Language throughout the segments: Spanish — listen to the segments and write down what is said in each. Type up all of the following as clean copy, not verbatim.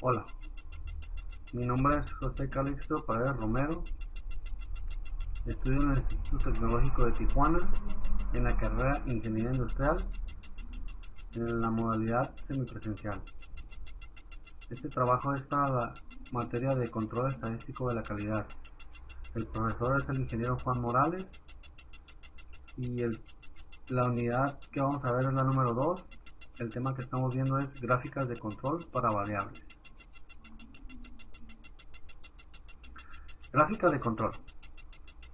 Hola, mi nombre es José Calixto Paredes Romero, estudio en el Instituto Tecnológico de Tijuana en la carrera Ingeniería Industrial en la modalidad semipresencial. Este trabajo es para la materia de control estadístico de la calidad. El profesor es el ingeniero Juan Morales y la unidad que vamos a ver es la número 2. El tema que estamos viendo es gráficas de control para variables. Gráfica de control.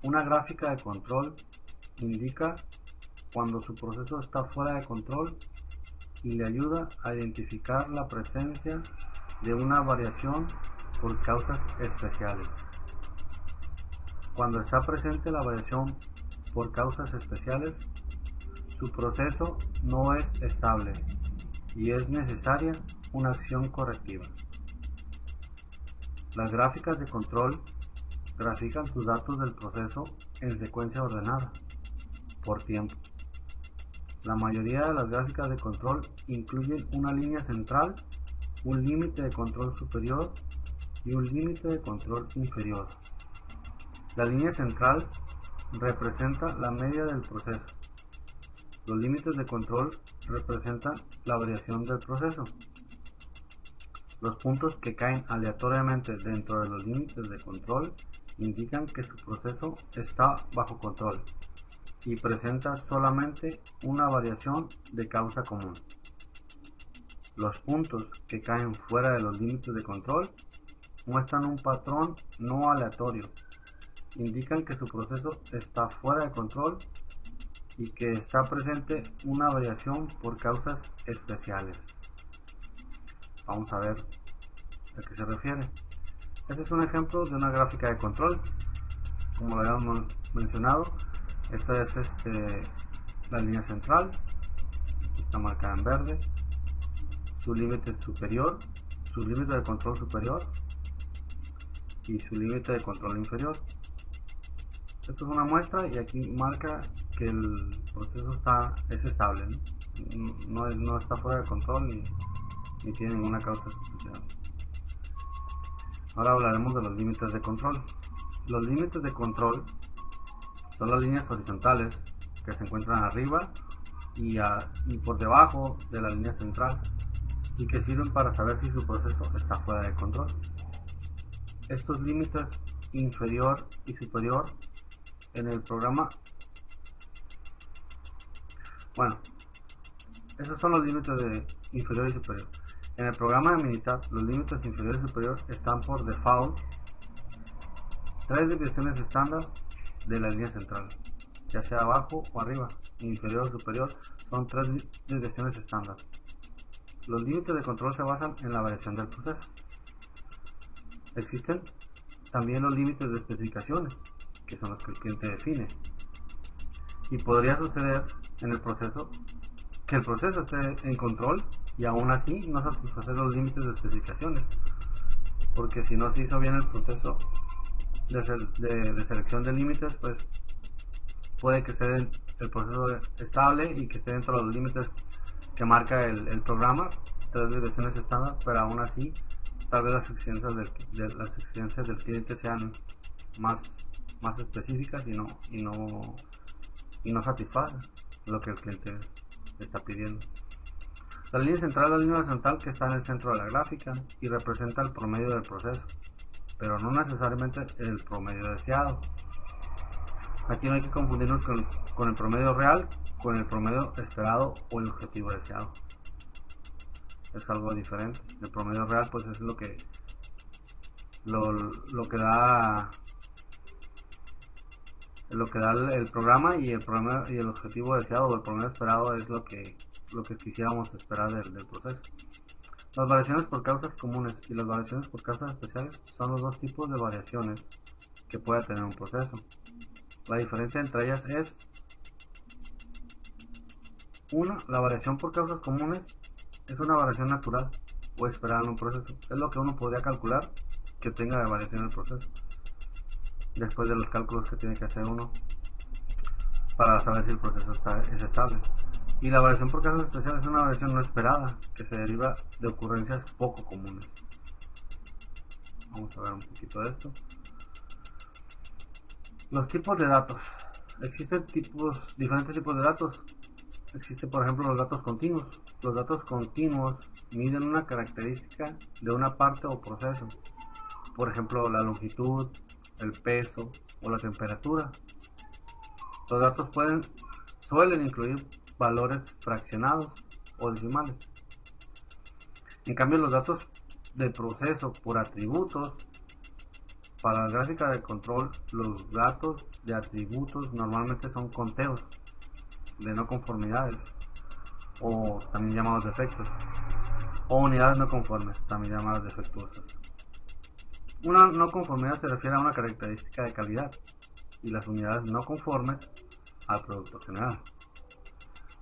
Una gráfica de control indica cuando su proceso está fuera de control y le ayuda a identificar la presencia de una variación por causas especiales. Cuando está presente la variación por causas especiales, su proceso no es estable y es necesaria una acción correctiva. Las gráficas de control grafican sus datos del proceso en secuencia ordenada, por tiempo. La mayoría de las gráficas de control incluyen una línea central, un límite de control superior y un límite de control inferior. La línea central representa la media del proceso. Los límites de control representan la variación del proceso. Los puntos que caen aleatoriamente dentro de los límites de control indican que su proceso está bajo control y presenta solamente una variación de causa común. Los puntos que caen fuera de los límites de control muestran un patrón no aleatorio, indican que su proceso está fuera de control y que está presente una variación por causas especiales. Vamos a ver a qué se refiere. Este es un ejemplo de una gráfica de control. Como lo habíamos mencionado, esta es la línea central, está marcada en verde, su límite superior, su límite de control superior y su límite de control inferior. Esto es una muestra y aquí marca que el proceso es estable, no está fuera de control ni tiene ninguna causa especial. Ahora hablaremos de los límites de control. Los límites de control son las líneas horizontales que se encuentran arriba y por debajo de la línea central y que sirven para saber si su proceso está fuera de control. Estos límites inferior y superior en el programa, esos son los límites de inferior y superior. En el programa de Minitab, los límites inferior y superior están por default 3 desviaciones estándar de la línea central, ya sea abajo o arriba, inferior o superior, son 3 desviaciones estándar. Los límites de control se basan en la variación del proceso. Existen también los límites de especificaciones, que son los que el cliente define. Y podría suceder en el proceso que el proceso esté en control y aún así no satisfacer los límites de especificaciones, porque si no se hizo bien el proceso de selección de límites, pues puede que esté el proceso estable y que esté dentro de los límites que marca el programa, 3 desviaciones estándar, pero aún así tal vez las exigencias del cliente sean más específicas y no satisfacen lo que el cliente está pidiendo. La línea central es la línea horizontal que está en el centro de la gráfica y representa el promedio del proceso, pero no necesariamente el promedio deseado. Aquí no hay que confundirnos con el promedio real, con el promedio esperado o el objetivo deseado. Es algo diferente. El promedio real pues es lo que da el programa, y el objetivo deseado o el promedio esperado es lo que quisiéramos esperar del proceso. Las variaciones por causas comunes y las variaciones por causas especiales son los dos tipos de variaciones que puede tener un proceso. La diferencia entre ellas es: la variación por causas comunes es una variación natural o esperada en un proceso. Es lo que uno podría calcular que tenga de variación en el proceso, después de los cálculos que tiene que hacer uno para saber si el proceso es estable. Y la variación por causas especiales es una variación no esperada que se deriva de ocurrencias poco comunes. Vamos a ver un poquito de esto. Los tipos de datos. Existen diferentes tipos de datos. Existe, por ejemplo, los datos continuos. Los datos continuos miden una característica de una parte o proceso. Por ejemplo, la longitud, el peso o la temperatura. Los datos suelen incluir valores fraccionados o decimales. En cambio, los datos de proceso por atributos, para la gráfica de control, los datos de atributos normalmente son conteos de no conformidades, o también llamados defectos, o unidades no conformes, también llamadas defectuosas. Una no conformidad se refiere a una característica de calidad, y las unidades no conformes al producto general.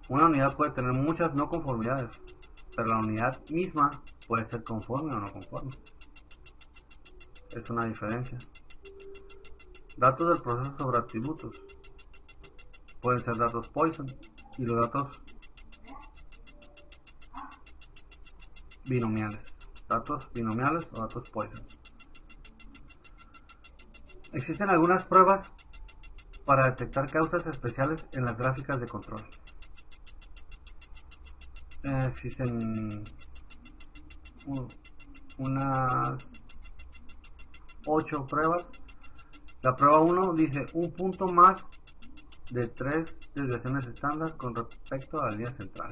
Una unidad puede tener muchas no conformidades, pero la unidad misma puede ser conforme o no conforme. Es una diferencia. Datos del proceso sobre atributos. Pueden ser datos Poisson y los datos binomiales. Datos binomiales o datos Poisson. Existen algunas pruebas para detectar causas especiales en las gráficas de control. Existen unas 8 pruebas. La prueba 1 dice un punto más de 3 desviaciones estándar con respecto a la línea central.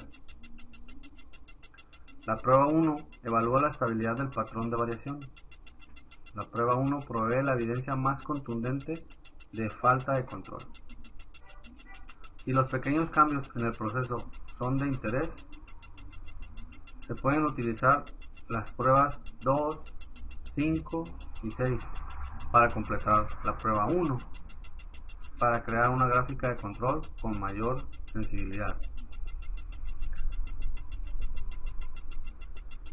La prueba 1 evalúa la estabilidad del patrón de variación. La prueba 1 provee la evidencia más contundente de falta de control. Si los pequeños cambios en el proceso son de interés, se pueden utilizar las pruebas 2, 5 y 6 para completar la prueba 1, para crear una gráfica de control con mayor sensibilidad.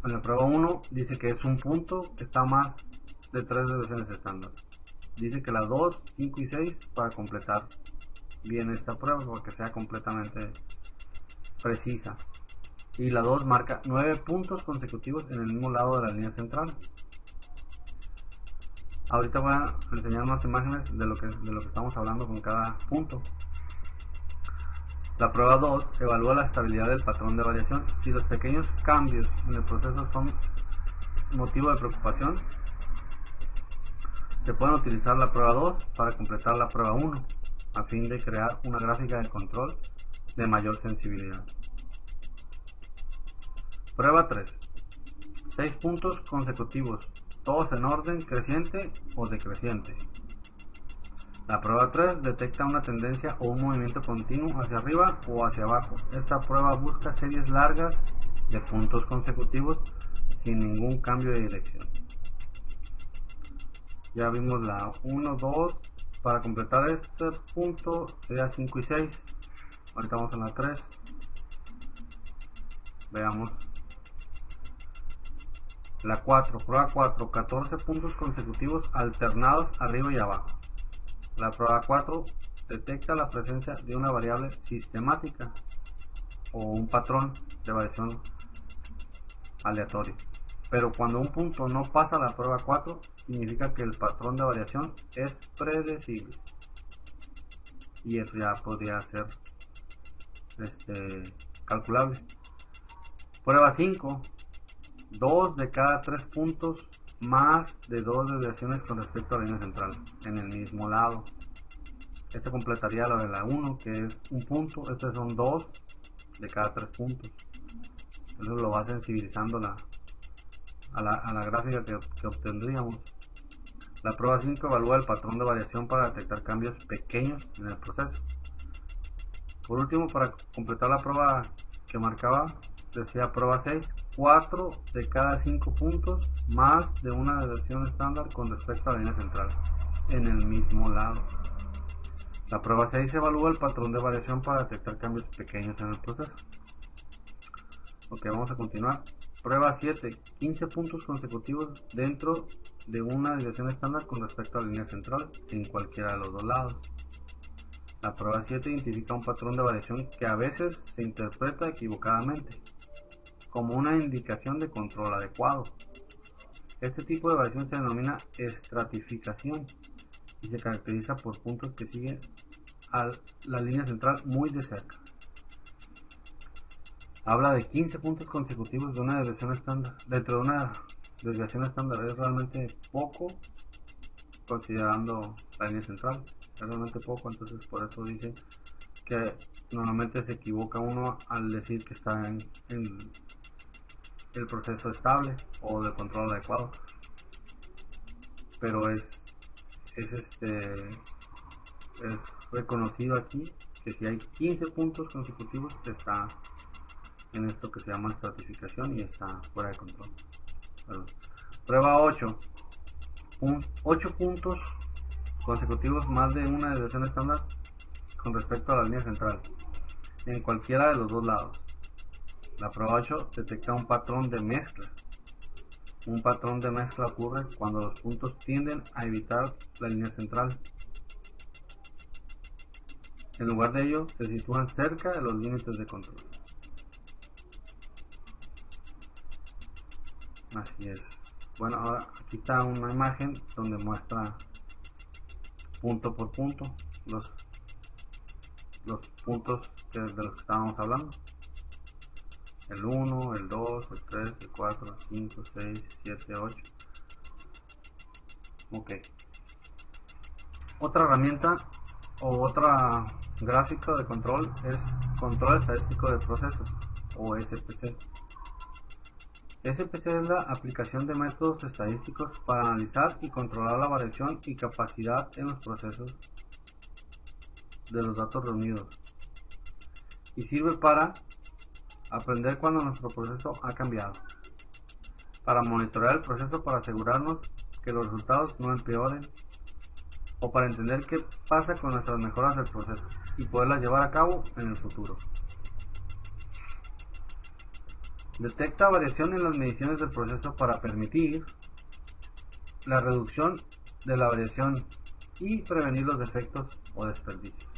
En la prueba 1 dice que es un punto que está más de 3 desviaciones estándar. Dice que la 2, 5 y 6 para completar bien esta prueba, para que sea completamente precisa. Y la 2 marca 9 puntos consecutivos en el mismo lado de la línea central. Ahorita voy a enseñar unas imágenes de lo que estamos hablando con cada punto. La prueba 2 evalúa la estabilidad del patrón de variación. Si los pequeños cambios en el proceso son motivo de preocupación, se pueden utilizar la prueba 2 para completar la prueba 1, a fin de crear una gráfica de control de mayor sensibilidad. Prueba 3. 6 puntos consecutivos, todos en orden creciente o decreciente. La prueba 3 detecta una tendencia o un movimiento continuo hacia arriba o hacia abajo. Esta prueba busca series largas de puntos consecutivos sin ningún cambio de dirección. Ya vimos la 1, 2. Para completar este punto sería 5 y 6. Ahorita vamos a la 3. Veamos la 4. Prueba 4. 14 puntos consecutivos alternados arriba y abajo. La prueba 4 detecta la presencia de una variable sistemática o un patrón de variación aleatorio. Pero cuando un punto no pasa la prueba 4, significa que el patrón de variación es predecible. Y eso ya podría ser calculable. Prueba 5. 2 de cada 3 puntos más de 2 desviaciones con respecto a la línea central en el mismo lado. Este completaría lo de la 1, que es un punto. Estos son 2 de cada 3 puntos. Eso lo va sensibilizando a la gráfica que obtendríamos. La prueba 5 evalúa el patrón de variación para detectar cambios pequeños en el proceso. Por último, para completar la prueba que marcaba, decía prueba 6, 4 de cada 5 puntos más de una desviación estándar con respecto a la línea central en el mismo lado. La prueba 6 evalúa el patrón de variación para detectar cambios pequeños en el proceso. Ok, vamos a continuar. Prueba 7, 15 puntos consecutivos dentro de una desviación estándar con respecto a la línea central en cualquiera de los dos lados. La prueba 7 identifica un patrón de variación que a veces se interpreta equivocadamente como una indicación de control adecuado. Este tipo de variación se denomina estratificación y se caracteriza por puntos que siguen a la línea central muy de cerca. Habla de 15 puntos consecutivos de una desviación estándar. Dentro de una desviación estándar es realmente poco, considerando la línea central. Es realmente poco, entonces por eso dice que normalmente se equivoca uno al decir que está en el proceso estable o de control adecuado. Pero es reconocido aquí que si hay 15 puntos consecutivos está en esto que se llama estratificación y está fuera de control. Prueba 8. 8 puntos consecutivos más de una desviación estándar con respecto a la línea central en cualquiera de los dos lados. La prueba 8 detecta un patrón de mezcla. Un patrón de mezcla ocurre cuando los puntos tienden a evitar la línea central. En lugar de ello, se sitúan cerca de los límites de control. Así es. Bueno, ahora aquí está una imagen donde muestra punto por punto los puntos de los que estábamos hablando. El 1, el 2, el 3, el 4, el 5, 6, 7, 8. Ok. Otra herramienta o otra gráfica de control es control estadístico de procesos o SPC. SPC es la aplicación de métodos estadísticos para analizar y controlar la variación y capacidad en los procesos de los datos reunidos y sirve para aprender cuando nuestro proceso ha cambiado, para monitorear el proceso para asegurarnos que los resultados no empeoren o para entender qué pasa con nuestras mejoras del proceso y poderlas llevar a cabo en el futuro. Detecta variación en las mediciones del proceso para permitir la reducción de la variación y prevenir los defectos o desperdicios.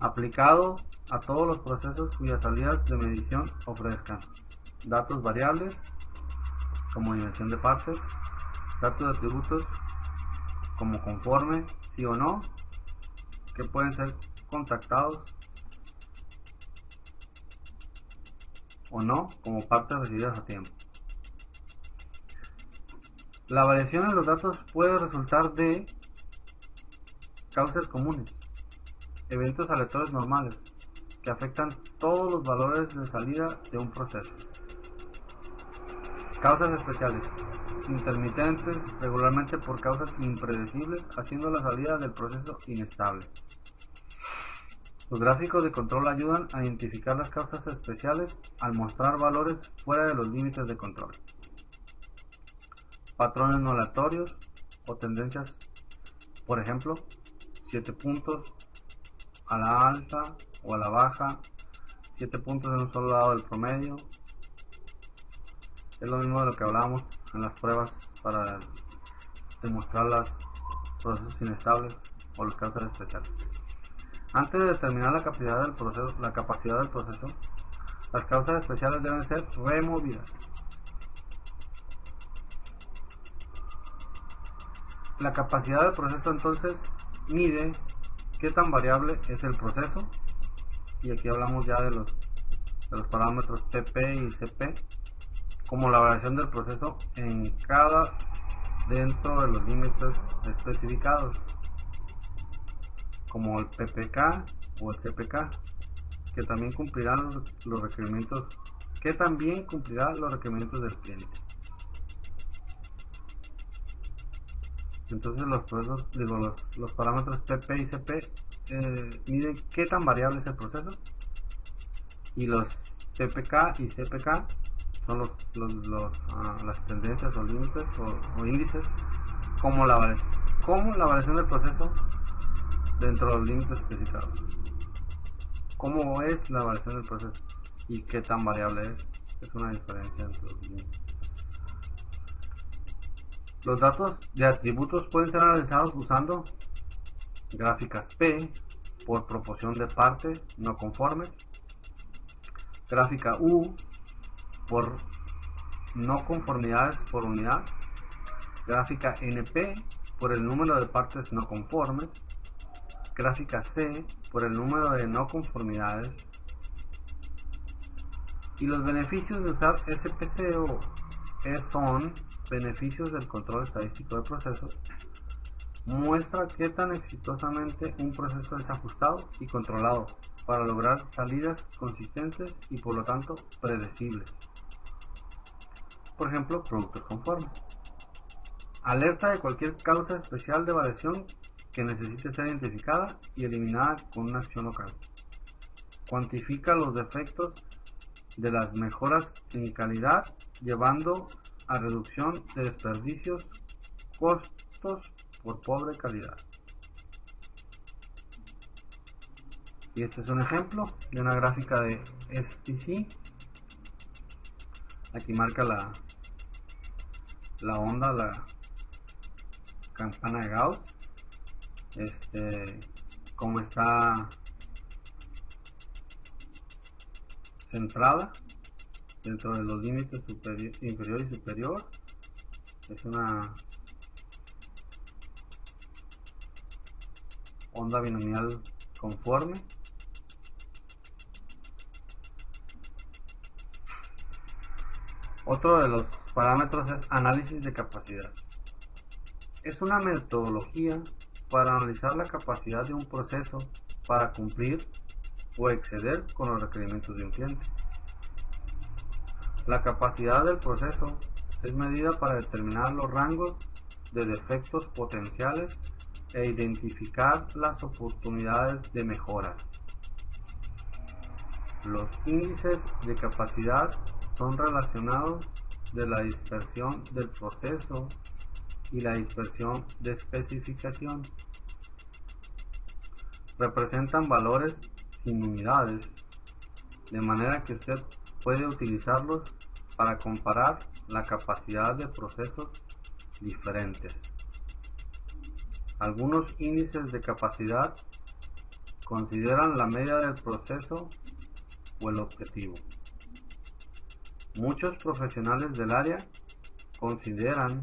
Aplicado a todos los procesos cuyas salidas de medición ofrezcan datos variables como dimensión de partes, datos de atributos como conforme, sí o no, que pueden ser contactados o no como partes recibidas a tiempo. La variación en los datos puede resultar de causas comunes, eventos aleatorios normales que afectan todos los valores de salida de un proceso. Causas especiales, intermitentes, regularmente por causas impredecibles, haciendo la salida del proceso inestable. Los gráficos de control ayudan a identificar las causas especiales al mostrar valores fuera de los límites de control. Patrones no aleatorios o tendencias, por ejemplo, 7 puntos a la alza o a la baja, 7 puntos en un solo lado del promedio. Es lo mismo de lo que hablábamos en las pruebas para demostrar los procesos inestables o las causas especiales. Antes de determinar la capacidad del proceso, las causas especiales deben ser removidas. La capacidad del proceso entonces mide qué tan variable es el proceso, y aquí hablamos ya de los parámetros PP y CP, como la variación del proceso dentro de los límites especificados, como el PPK o el CPK, que también cumplirá los requerimientos del cliente. Entonces los parámetros PP y CP miden qué tan variable es el proceso, y los PPK y CPK son las tendencias o límites o índices, como la variación del proceso dentro de los límites especificados. ¿Cómo es la variación del proceso y qué tan variable es? Es una diferencia entre los límites. Los datos de atributos pueden ser analizados usando gráficas P por proporción de partes no conformes, gráfica U por no conformidades por unidad, gráfica NP por el número de partes no conformes, gráfica C por el número de no conformidades. Y los beneficios de usar SPC son beneficios del control estadístico de procesos. Muestra qué tan exitosamente un proceso es ajustado y controlado para lograr salidas consistentes y por lo tanto predecibles. Por ejemplo, productos conformes. Alerta de cualquier causa especial de variación que necesite ser identificada y eliminada con una acción local. Cuantifica los defectos de las mejoras en calidad, llevando a reducción de desperdicios, costos por pobre calidad. Y este es un ejemplo de una gráfica de SPC. Aquí marca la onda, la campana de Gauss, cómo está centrada dentro de los límites inferior y superior. Es una onda binomial conforme. Otro de los parámetros es análisis de capacidad. Es una metodología para analizar la capacidad de un proceso para cumplir o exceder con los requerimientos de un cliente. La capacidad del proceso es medida para determinar los rangos de defectos potenciales e identificar las oportunidades de mejoras. Los índices de capacidad son relacionados de la dispersión del proceso y la dispersión de especificación. Representan valores sin unidades, de manera que usted puede utilizarlos para comparar la capacidad de procesos diferentes. Algunos índices de capacidad consideran la media del proceso o el objetivo. Muchos profesionales del área consideran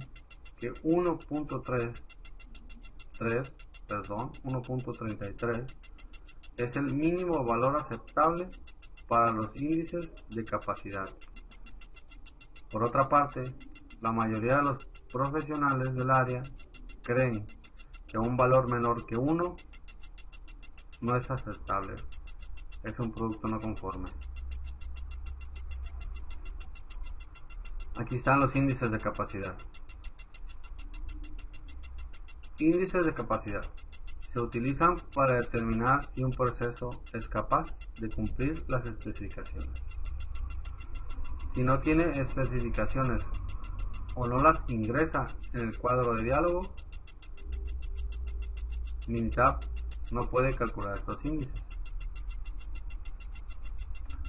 que 1.33 es el mínimo valor aceptable para los índices de capacidad. Por otra parte, la mayoría de los profesionales del área creen que un valor menor que 1 no es aceptable, es un producto no conforme. Aquí están los índices de capacidad. Índices de capacidad se utilizan para determinar si un proceso es capaz de cumplir las especificaciones. Si no tiene especificaciones o no las ingresa en el cuadro de diálogo, Minitab no puede calcular estos índices.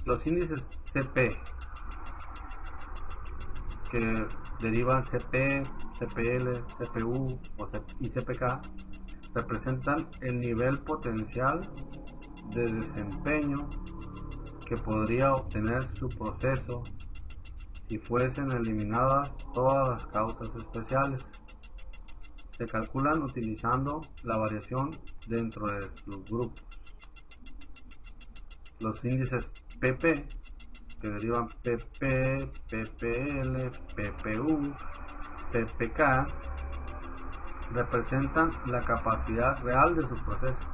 Los índices CP, que derivan CP, CPL, CPU y CPK, representan el nivel potencial de desempeño que podría obtener su proceso si fuesen eliminadas todas las causas especiales. Se calculan utilizando la variación dentro de sus grupos. Los índices PP, que derivan PP, PPL, PPU, PPK, representan la capacidad real de su proceso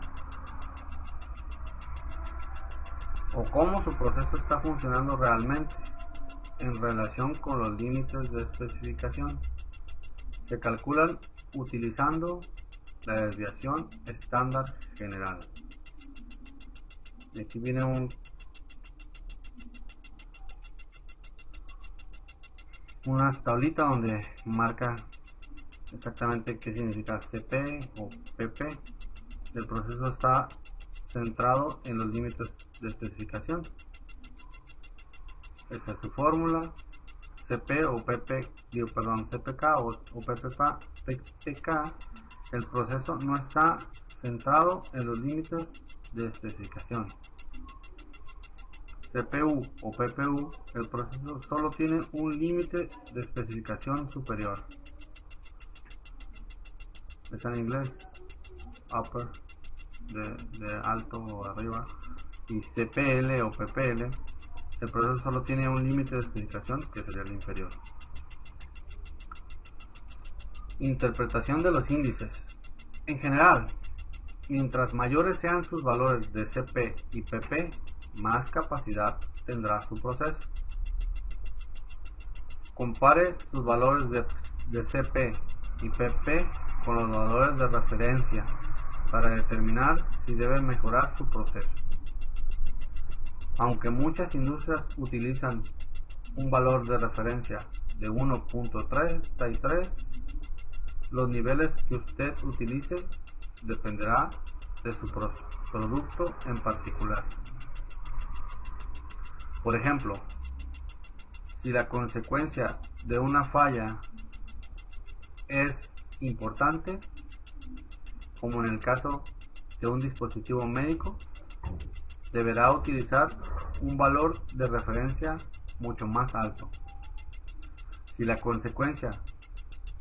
o cómo su proceso está funcionando realmente en relación con los límites de especificación. Se calculan utilizando la desviación estándar general. Y aquí viene una tablita donde marca exactamente qué significa CP o PP. El proceso está centrado en los límites de especificación. Esta es su fórmula. CP o CPK o PPK, el proceso no está centrado en los límites de especificación. CPU o PPU, el proceso solo tiene un límite de especificación superior. Está en inglés, upper, de alto o arriba, y CPL o PPL, el proceso solo tiene un límite de especificación que sería el inferior. Interpretación de los índices. En general, mientras mayores sean sus valores de CP y PP, más capacidad tendrá su proceso. Compare sus valores de CP y PP con los valores de referencia para determinar si debe mejorar su proceso. Aunque muchas industrias utilizan un valor de referencia de 1.33, los niveles que usted utilice dependerá de su producto en particular. Por ejemplo, si la consecuencia de una falla es importante, como en el caso de un dispositivo médico, deberá utilizar un valor de referencia mucho más alto. Si la consecuencia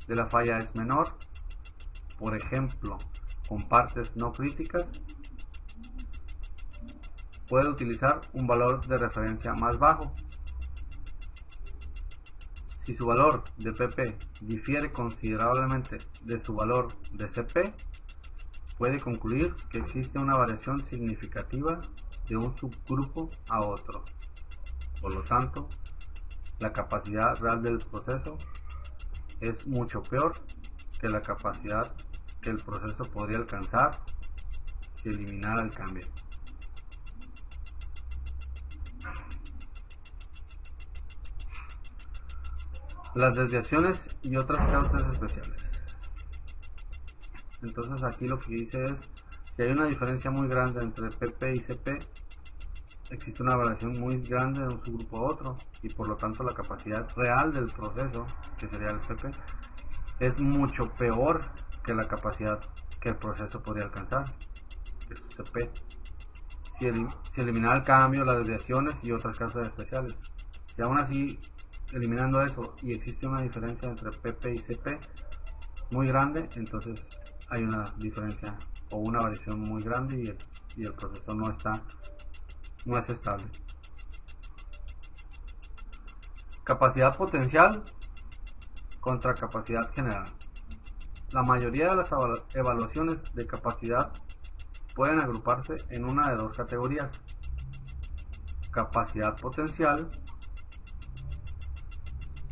de la falla es menor, por ejemplo, con partes no críticas, puede utilizar un valor de referencia más bajo. Si su valor de PP difiere considerablemente de su valor de CP, puede concluir que existe una variación significativa de un subgrupo a otro. Por lo tanto, la capacidad real del proceso es mucho peor que la capacidad que el proceso podría alcanzar si eliminara el cambio. Las desviaciones y otras causas especiales. Entonces aquí lo que dice es, si hay una diferencia muy grande entre PP y CP, existe una variación muy grande de un subgrupo a otro, y por lo tanto la capacidad real del proceso, que sería el PP, es mucho peor que la capacidad que el proceso podría alcanzar, que es CP, si eliminar el cambio, las desviaciones y otras causas especiales. Si aún así, eliminando eso y existe una diferencia entre PP y CP muy grande, entonces hay una diferencia o una variación muy grande y el proceso no es estable. Capacidad potencial contra capacidad general. La mayoría de las evaluaciones de capacidad pueden agruparse en una de dos categorías: capacidad potencial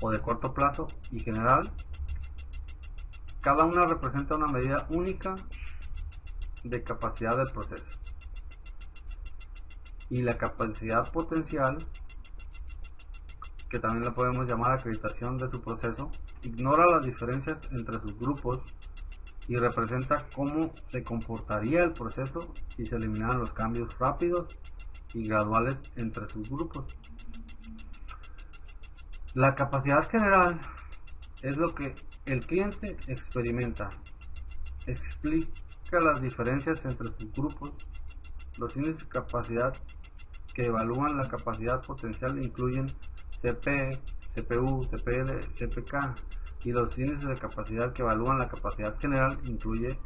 o de corto plazo y general. Cada una representa una medida única de capacidad del proceso. Y la capacidad potencial, que también la podemos llamar acreditación de su proceso, ignora las diferencias entre sus grupos y representa cómo se comportaría el proceso si se eliminaran los cambios rápidos y graduales entre sus grupos. La capacidad general es lo que el cliente experimenta, explica las diferencias entre sus grupos. Los índices de capacidad que evalúan la capacidad potencial incluyen CP, CPU, CPL, CPK, y los índices de capacidad que evalúan la capacidad general incluye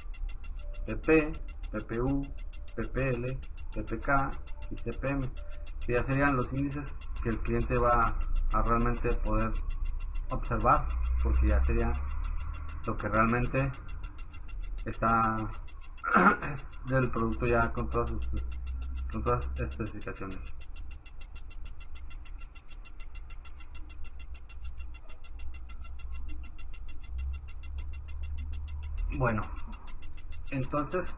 PP, PPU, PPL, PPK y CPM, que ya serían los índices que el cliente va a realmente poder observar, porque ya sería lo que realmente está del producto ya con todas las especificaciones. Bueno, entonces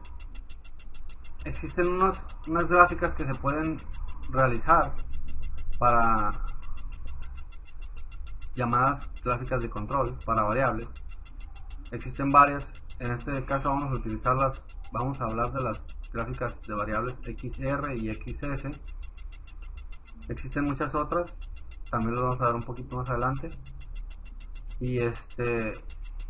existen unas gráficas que se pueden realizar para llamadas gráficas de control para variables. Existen varias. En este caso vamos a hablar de las gráficas de variables XR y XS. Existen muchas otras, también lo vamos a ver un poquito más adelante. Y de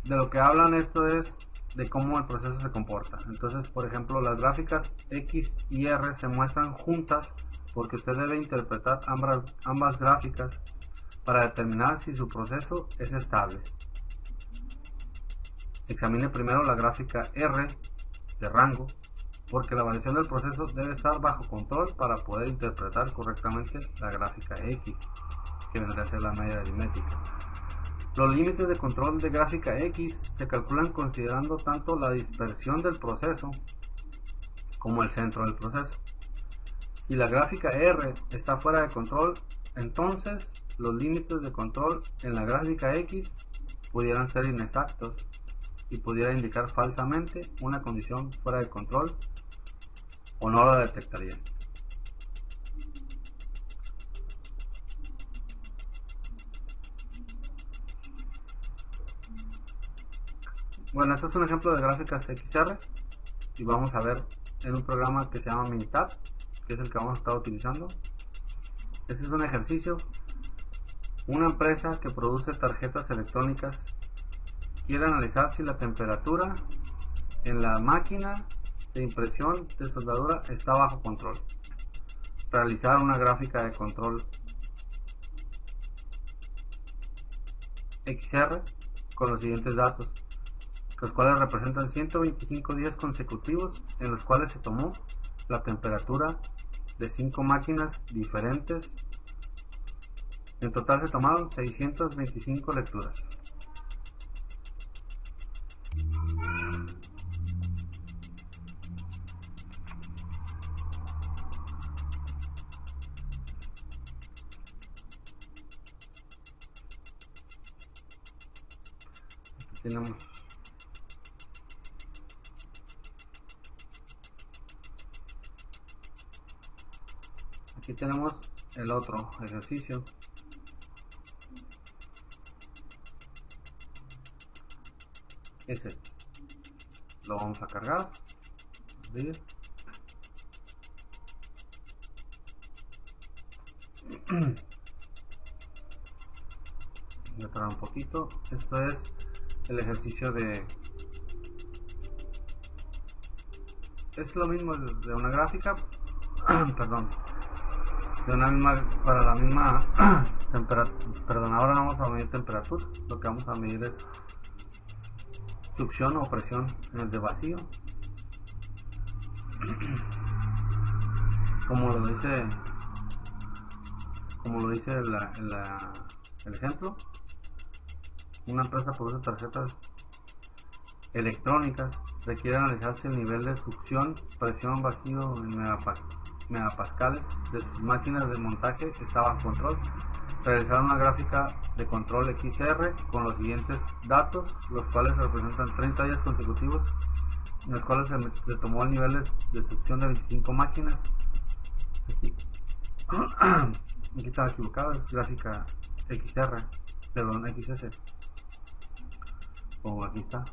lo que hablan esto es de cómo el proceso se comporta. Entonces, por ejemplo, las gráficas X y R se muestran juntas porque usted debe interpretar ambas gráficas para determinar si su proceso es estable. Examine primero la gráfica R de rango, porque la variación del proceso debe estar bajo control para poder interpretar correctamente la gráfica X, que vendrá a ser la media aritmética. Los límites de control de gráfica X se calculan considerando tanto la dispersión del proceso como el centro del proceso. Si la gráfica R está fuera de control, entonces los límites de control en la gráfica X pudieran ser inexactos y pudiera indicar falsamente una condición fuera de control o no la detectaría. Bueno, este es un ejemplo de gráficas XR y vamos a ver en un programa que se llama Minitab, que es el que vamos a estar utilizando. Este es un ejercicio. Una empresa que produce tarjetas electrónicas quiere analizar si la temperatura en la máquina de impresión de soldadura está bajo control. Realizar una gráfica de control XR con los siguientes datos, los cuales representan 125 días consecutivos en los cuales se tomó la temperatura de 5 máquinas diferentes. En total se tomaron 625 lecturas. Aquí tenemos el otro ejercicio. Ese lo vamos a cargar, abrir. Voy a tardar un poquito. Esto es el ejercicio de... Es lo mismo de una gráfica, perdón, de una misma, para la misma temperatura. Perdón, ahora no vamos a medir temperatura, lo que vamos a medir es succión o presión en el de vacío. Como lo dice el ejemplo, una empresa produce tarjetas electrónicas, requiere analizarse el nivel de succión, presión, vacío en megapascales de sus máquinas de montaje está bajo control. Realizar una gráfica de control XR con los siguientes datos, los cuales representan 30 días consecutivos en los cuales se tomó el nivel de succión de 25 máquinas. Aquí estaba equivocado, es gráfica XR, perdón, XS, o aquí está.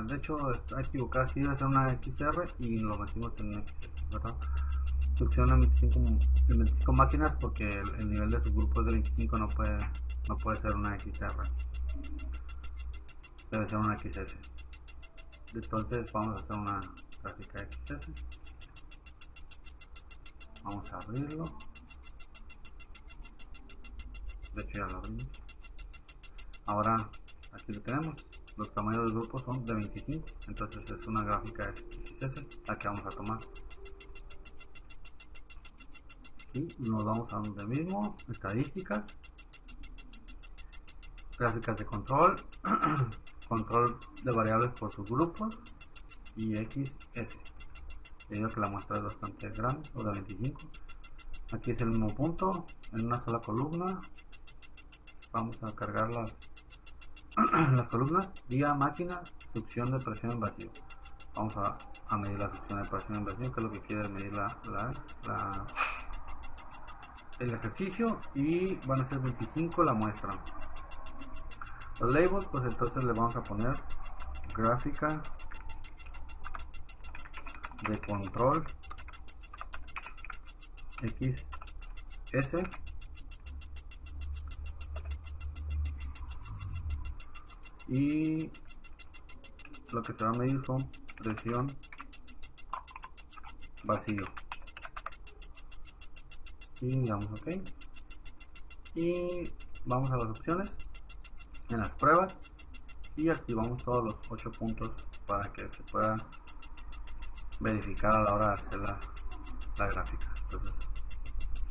De hecho está equivocado, sí debe ser una XR y lo metimos en una XS, ¿verdad? Succión en 25 máquinas porque el nivel de subgrupo es de 25, no puede ser una XR, debe ser una XS. Entonces vamos a hacer una gráfica XS. Vamos a abrirlo. De hecho ya lo abrimos. Ahora aquí lo tenemos. Los tamaños del grupo son de 25. Entonces es una gráfica XS la que vamos a tomar. Y nos vamos a donde mismo. Estadísticas. Gráficas de control. Control de variables por subgrupos. Y XS. Debido a que la muestra es bastante grande, o de 25. Aquí es el mismo punto, en una sola columna. Vamos a cargar las columnas, día, máquina, succión de presión en vacío. Vamos a medir la succión de presión en vacío, que es lo que quiere medir el ejercicio, y van a ser 25 la muestra. Los labels, pues entonces le vamos a poner gráfica de control XS y lo que se va a medir son presión, vacío. y le damos ok, y vamos a las opciones en las pruebas y activamos todos los 8 puntos para que se pueda verificar a la hora de hacer la gráfica. Entonces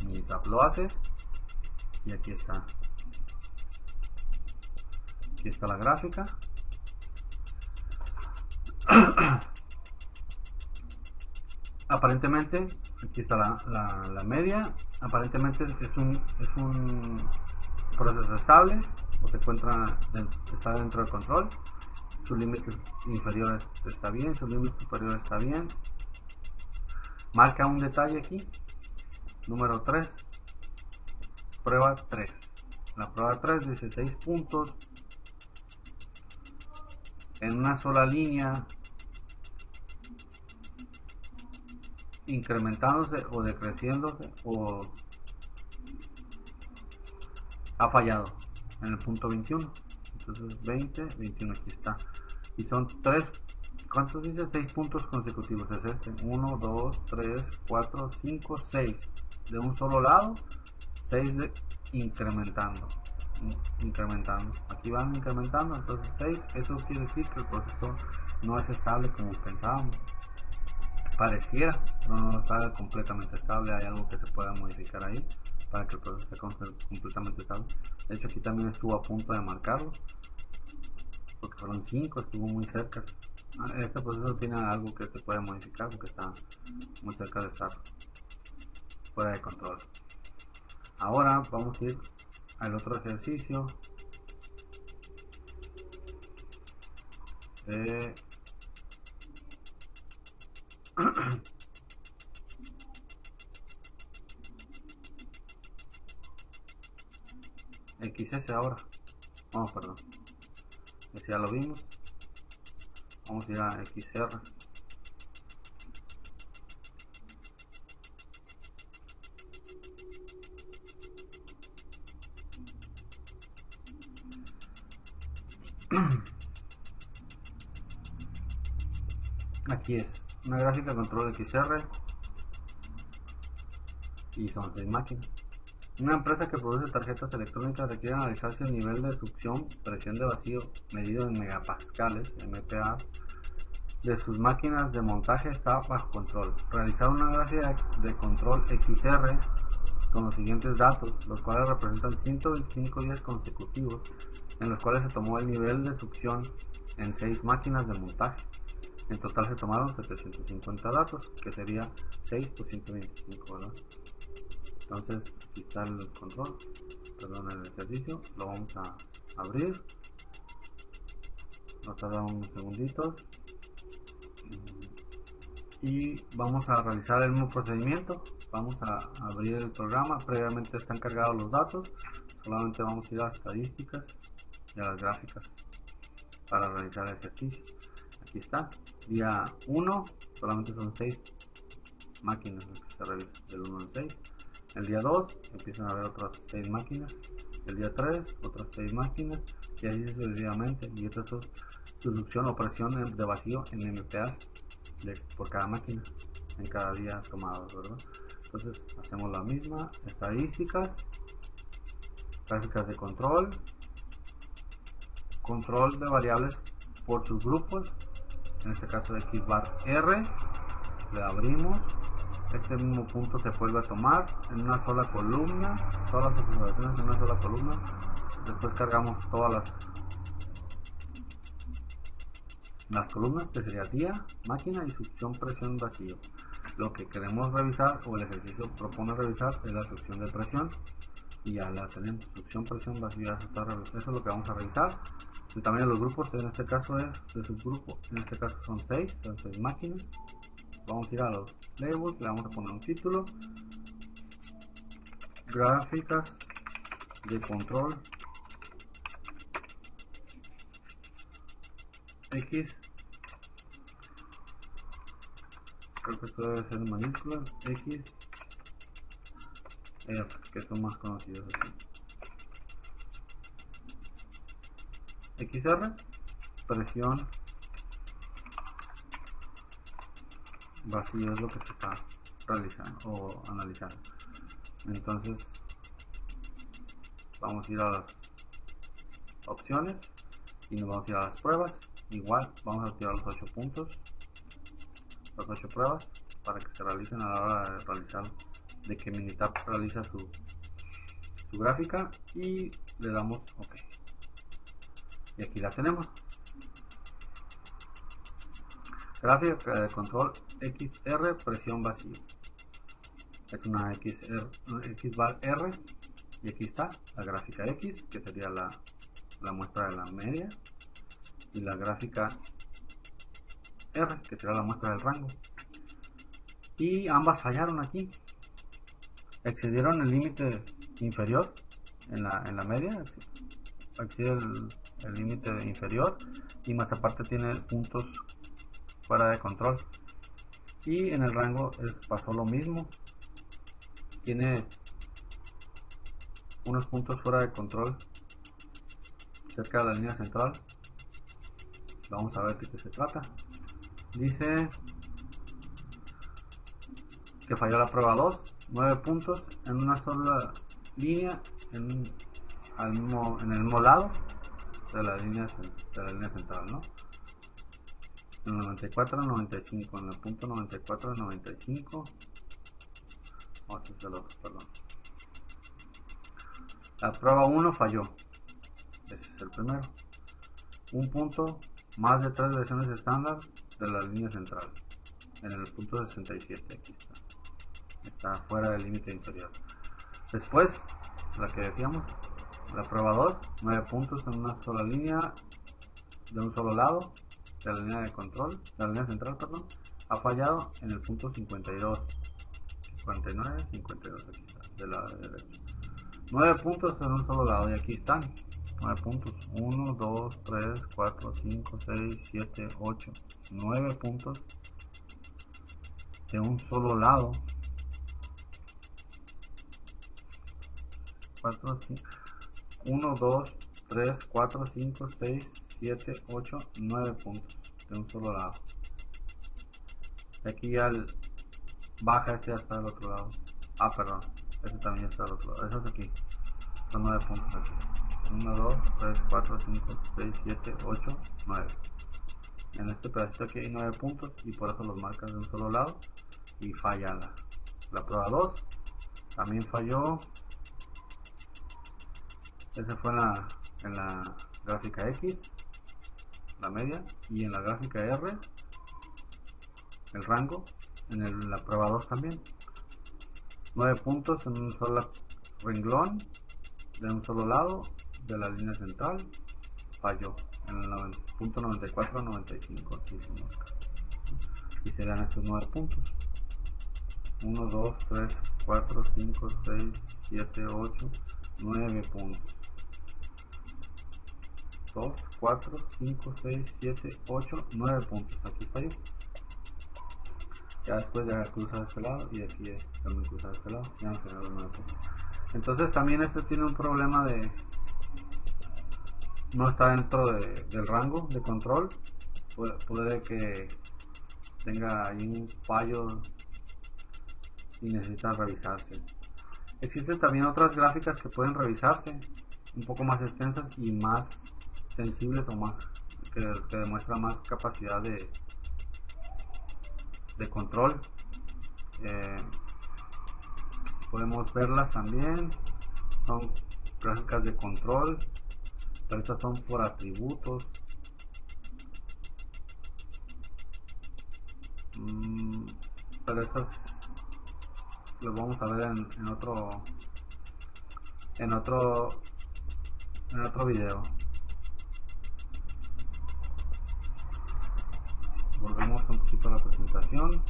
mi tab lo hace y aquí está la gráfica. Aparentemente aquí está la media. Aparentemente es un proceso estable, o se encuentra está dentro del control. Su límite inferior está bien, su límite superior está bien. Marca un detalle aquí, número 3, prueba 3. La prueba 3 dice 6 puntos en una sola línea, incrementándose o decreciéndose, o ha fallado en el punto 21. Entonces 20, 21 aquí está. Y son 3, ¿cuántos dice? 6 puntos consecutivos. Es este: 1, 2, 3, 4, 5, 6 de un solo lado, 6 de incrementando. Aquí van incrementando, entonces 6. Eso quiere decir que el proceso no es estable como pensábamos. Pareciera, pero no está completamente estable. Hay algo que se pueda modificar ahí para que el proceso esté completamente estable. De hecho, aquí también estuvo a punto de marcarlo, porque fueron 5, estuvo muy cerca. Este proceso tiene algo que se puede modificar porque está muy cerca de estar fuera de control. Ahora vamos a ir al otro ejercicio de XS ahora. Oh, perdón. Ese ya lo vimos. Vamos a ir a XR. Aquí es una gráfica control XR y son 6 máquinas. Una empresa que produce tarjetas electrónicas requiere analizar si el nivel de succión, presión de vacío medido en megapascales, MPa, de sus máquinas de montaje está bajo control. Realizar una gráfica de control XR con los siguientes datos, los cuales representan 125 días consecutivos en los cuales se tomó el nivel de succión en 6 máquinas de montaje. En total se tomaron 750 datos, que sería 6 por 125, ¿verdad? Entonces aquí está el control, perdón, el ejercicio. Lo vamos a abrir. Nos tarda unos segunditos y vamos a realizar el mismo procedimiento. Vamos a abrir el programa. Previamente están cargados los datos, solamente vamos a ir a estadísticas y a las gráficas para realizar el ejercicio. Aquí está, día 1, solamente son 6 máquinas las que se revisan, del 1 al 6. El día 2 empiezan a haber otras 6 máquinas. El día 3 otras 6 máquinas, y así sucesivamente. Y esta es su succión o presión de vacío en MPa por cada máquina en cada día tomado, ¿verdad? Entonces hacemos la misma, estadísticas, gráficas de control de variables por sus grupos, en este caso de xbar R, le abrimos. Este mismo punto se vuelve a tomar en una sola columna, todas las observaciones en una sola columna. Después cargamos todas las columnas, que sería día, máquina y succión, presión, vacío. Lo que queremos revisar, o el ejercicio propone revisar, es la succión de presión, y ya la tenemos. Succión, presión, vacío, eso es lo que vamos a revisar. El tamaño de los grupos, en este caso es de subgrupo, en este caso son 6 máquinas. Vamos a ir a los labels, le vamos a poner un título: gráficas de control X, creo que esto debe ser en mayúsculas, X, que son más conocidos así. XR, presión, vacío, es lo que se está realizando o analizando. Entonces vamos a ir a las opciones y nos vamos a ir a las pruebas. Igual vamos a activar los 8 puntos, las 8 pruebas para que se realicen a la hora de realizar, de que Minitab realiza su gráfica, y le damos OK. Y aquí la tenemos. Gráfica de control XR presión vacío. Es una X bar R, y aquí está la gráfica X, que sería la muestra de la media, y la gráfica R, que será la muestra del rango. Y ambas fallaron aquí. Excedieron el límite inferior en la media, excede el límite inferior, y más aparte tiene puntos fuera de control. Y en el rango pasó lo mismo, tiene unos puntos fuera de control cerca de la línea central. Vamos a ver de qué se trata. Dice que falló la prueba 2, 9 puntos en una sola línea, en el mismo lado de la línea central, ¿no? En el 94 al 95, en el punto 94 al 95. Este es el otro, perdón. La prueba 1 falló. Ese es el primero. Un punto más de 3 versiones estándar de la línea central. En el punto 67, aquí está. Está fuera del límite inferior. Después, la que decíamos, la prueba 2, 9 puntos en una sola línea, de un solo lado, de la línea de control, de la línea central, perdón, ha fallado en el punto 52, 59, 52, aquí está, de la derecha. 9 puntos en un solo lado, y aquí están, 9 puntos, 1, 2, 3, 4, 5, 6, 7, 8, 9 puntos de un solo lado. 1, 2, 3, 4, 5, 6, 7, 8, 9 puntos de un solo lado. Y aquí ya baja, este ya está del otro lado. Perdón, este también está del otro lado. Eso es aquí, son 9 puntos aquí. 1, 2, 3, 4, 5, 6, 7, 8, 9. En este pedacito aquí hay 9 puntos, y por eso los marcas de un solo lado, y falla la prueba 2. También falló. Ese fue en la gráfica X, la media, y en la gráfica R, el rango, en la prueba 2 también. 9 puntos en un solo renglón, de un solo lado, de la línea central, falló, en el punto 94 a 95, aquí se marca. Y serían estos 9 puntos. 1, 2, 3, 4, 5, 6, 7, 8, 9 puntos. 2, 4, 5, 6, 7, 8, 9 puntos. Aquí falló. Ya después ya cruza de este lado, y aquí también cruza de este lado. Ya no se los 9 puntos. Entonces también este tiene un problema de... no está dentro del rango de control. Puede que tenga ahí un fallo y necesita revisarse. Existen también otras gráficas que pueden revisarse, un poco más extensas y más sensibles, o más que demuestra más capacidad de control. Podemos verlas también, son gráficas de control, pero estas son por atributos. Pero estas las vamos a ver en otro video. Volvemos un poquito a la presentación.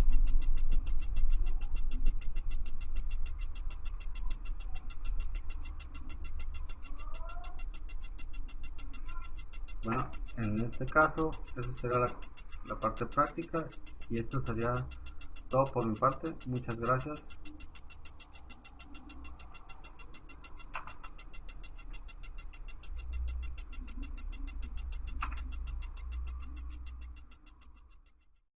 Bueno, en este caso, esa será la parte práctica, y esto sería todo por mi parte. Muchas gracias.